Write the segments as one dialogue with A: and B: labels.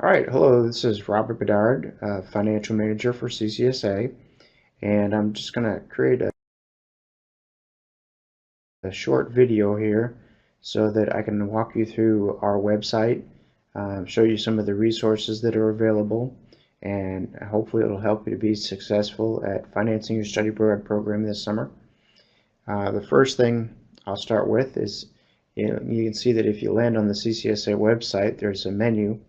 A: All right, hello, this is Robert Bedard, Financial Manager for CCSA, and I'm just going to create a short video here so that I can walk you through our website, show you some of the resources that are available, and hopefully it'll help you to be successful at financing your study abroad program this summer. The first thing I'll start with is you can see that if you land on the CCSA website, there's a menu.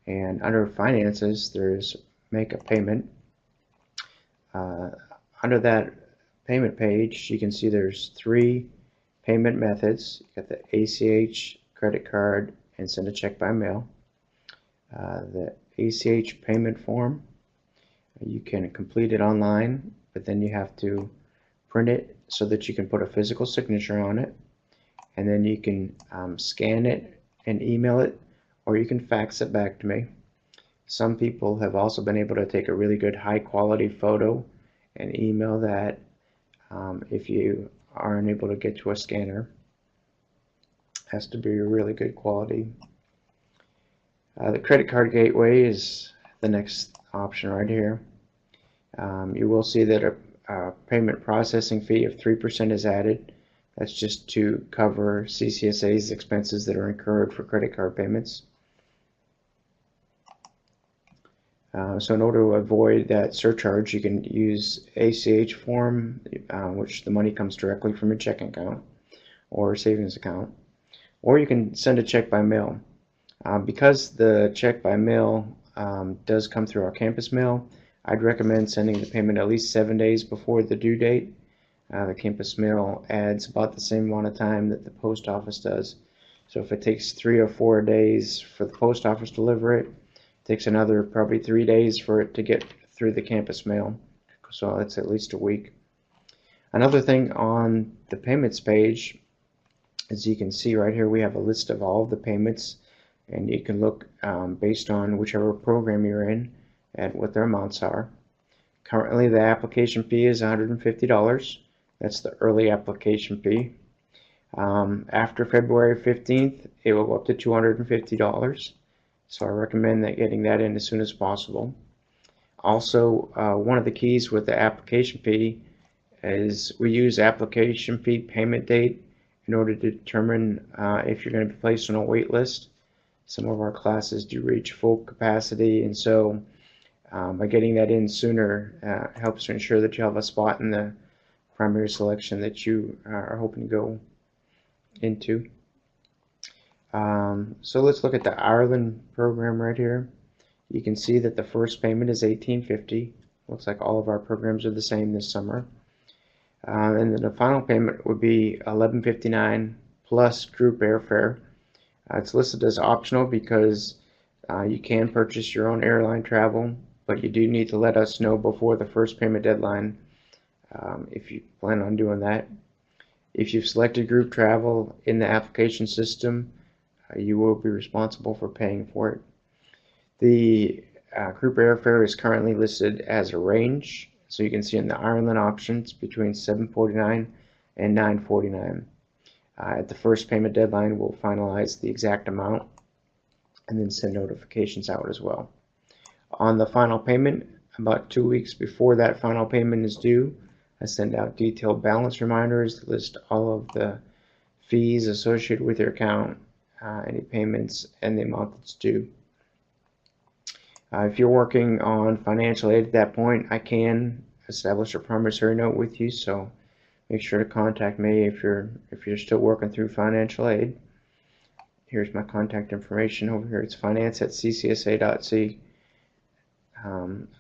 A: And under finances, there's make a payment. Uh, Under that payment page, you can see there's three payment methods. You got the ACH, credit card, and send a check by mail. The ACH payment form, you can complete it online, but then you have to print it so that you can put a physical signature on it. And then you can scan it and email it, or you can fax it back to me. Some people have also been able to take a really good high quality photo and email that if you aren't able to get to a scanner. It has to be a really good quality. The credit card gateway is the next option right here. You will see that a payment processing fee of 3% is added. That's just to cover CCSA's expenses that are incurred for credit card payments. So in order to avoid that surcharge, you can use ACH form, which the money comes directly from your checking account or savings account, or you can send a check by mail. Because the check by mail does come through our campus mail, I'd recommend sending the payment at least 7 days before the due date. The campus mail adds about the same amount of time that the post office does. So if it takes 3 or 4 days for the post office to deliver it, it takes another probably 3 days for it to get through the campus mail. So that's at least a week. Another thing on the payments page, as you can see right here, we have a list of all of the payments, and you can look based on whichever program you're in at what their amounts are. Currently the application fee is $150. That's the early application fee. After February 15th, it will go up to $250. So I recommend that getting that in as soon as possible. Also, one of the keys with the application fee is we use application fee payment date in order to determine if you're going to be placed on a wait list. Some of our classes do reach full capacity, and so by getting that in sooner helps to ensure that you have a spot in the primary selection that you are hoping to go into. So let's look at the Ireland program right here. You can see that the first payment is $18.50. Looks like all of our programs are the same this summer. And then the final payment would be $11.59 plus group airfare. It's listed as optional because you can purchase your own airline travel, but you do need to let us know before the first payment deadline if you plan on doing that. If you've selected group travel in the application system, you will be responsible for paying for it. The group airfare is currently listed as a range, so you can see in the Ireland options between $7.49 and $9.49. At the first payment deadline, we'll finalize the exact amount and then send notifications out as well. On the final payment, about 2 weeks before that final payment is due, I send out detailed balance reminders that list all of the fees associated with your account, any payments, and the amount that's due. If you're working on financial aid at that point, I can establish a promissory note with you, so make sure to contact me if you're still working through financial aid. Here's my contact information over here. It's finance@ccsa.c.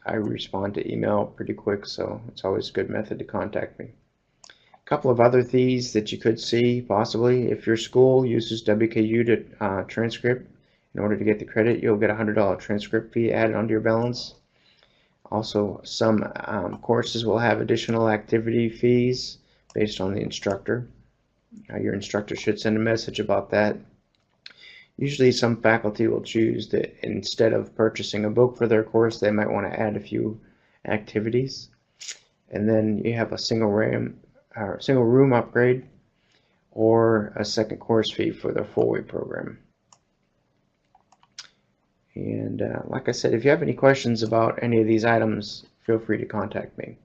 A: I respond to email pretty quick, so it's always a good method to contact me. A couple of other fees that you could see possibly. If your school uses WKU to transcript, in order to get the credit, you'll get a $100 transcript fee added onto your balance. Also, some courses will have additional activity fees based on the instructor. Your instructor should send a message about that. Usually some faculty will choose that instead of purchasing a book for their course, they might want to add a few activities. And then you have a single room upgrade or a second course fee for the 4-week program. And And like I said, if you have any questions about any of these items, feel free to contact me.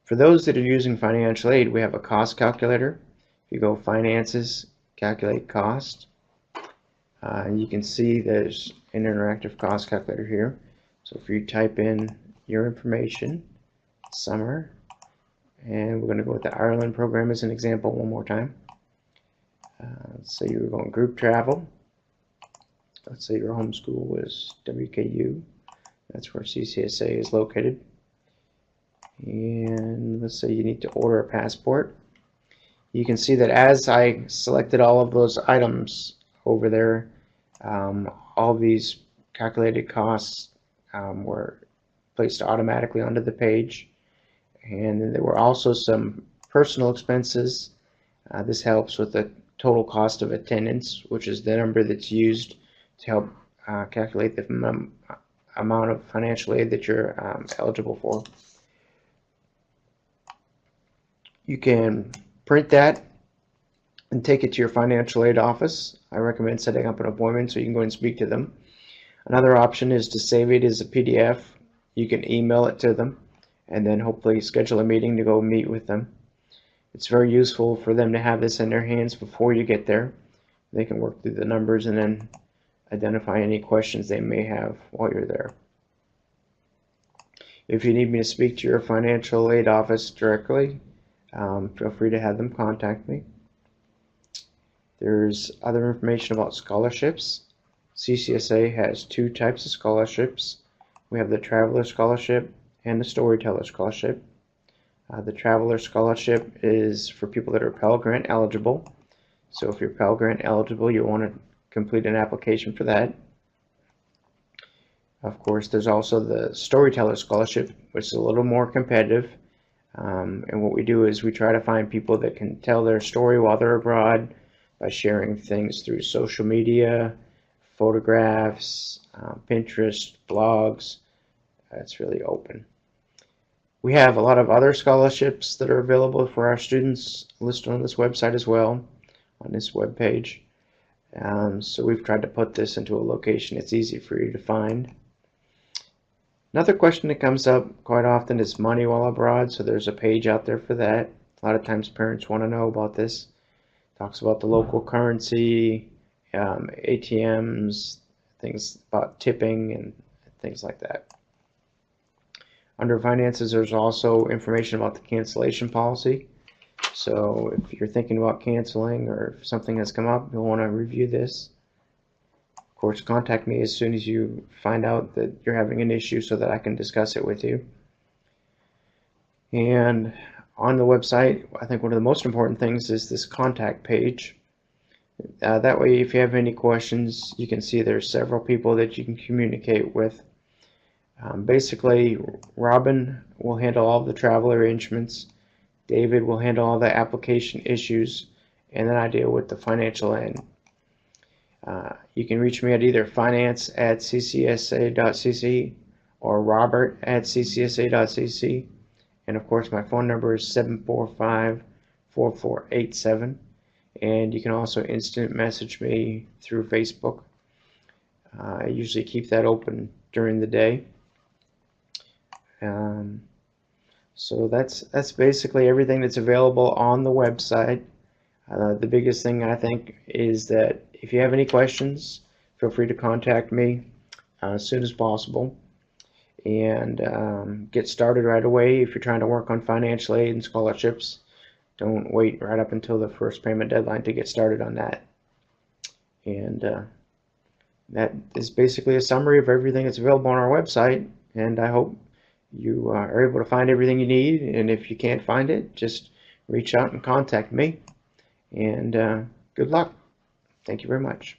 A: For those that are using financial aid, we have a cost calculator. If you go Finances, Calculate Cost, you can see there's an interactive cost calculator here. So if you type in your information, summer, and we're going to go with the Ireland program as an example one more time. Let's say you were going group travel. Let's say your home school was WKU. That's where CCSA is located. And let's say you need to order a passport. You can see that as I selected all of those items over there, all these calculated costs were placed automatically onto the page. And there were also some personal expenses. This helps with the total cost of attendance, which is the number that's used to help calculate the amount of financial aid that you're eligible for. You can print that and take it to your financial aid office. I recommend setting up an appointment so you can go and speak to them. Another option is to save it as a PDF. You can email it to them and then hopefully schedule a meeting to go meet with them. It's very useful for them to have this in their hands before you get there. They can work through the numbers and then identify any questions they may have while you're there. If you need me to speak to your financial aid office directly, feel free to have them contact me. There's other information about scholarships. CCSA has two types of scholarships. We have the Traveler Scholarship and the Storyteller Scholarship. The Traveler Scholarship is for people that are Pell Grant eligible. So if you're Pell Grant eligible, you'll want to complete an application for that. Of course, there's also the Storyteller Scholarship, which is a little more competitive. And what we do is we try to find people that can tell their story while they're abroad by sharing things through social media, photographs, Pinterest, blogs. It's really open. We have a lot of other scholarships that are available for our students listed on this website as well, on this web page. So we've tried to put this into a location it's easy for you to find. Another question that comes up quite often is money while abroad, so there's a page out there for that. A lot of times parents want to know about this. It talks about the local currency, ATMs, things about tipping and things like that. Under finances, there's also information about the cancellation policy. So if you're thinking about canceling or if something has come up, you'll want to review this. Of course, contact me as soon as you find out that you're having an issue so that I can discuss it with you. And on the website, I think one of the most important things is this contact page. That way, if you have any questions, you can see there's several people that you can communicate with. Basically, Robin will handle all the travel arrangements, David will handle all the application issues, and then I deal with the financial end. You can reach me at either finance@ccsa.cc or robert@ccsa.cc, and of course my phone number is 745-4487, and you can also instant message me through Facebook. I usually keep that open during the day. So that's basically everything that's available on the website. The biggest thing I think is that if you have any questions, feel free to contact me as soon as possible and get started right away. If you're trying to work on financial aid and scholarships, don't wait right up until the first payment deadline to get started on that. And that is basically a summary of everything that's available on our website, and I hope you are able to find everything you need, and if you can't find it, just reach out and contact me. And good luck. Thank you very much.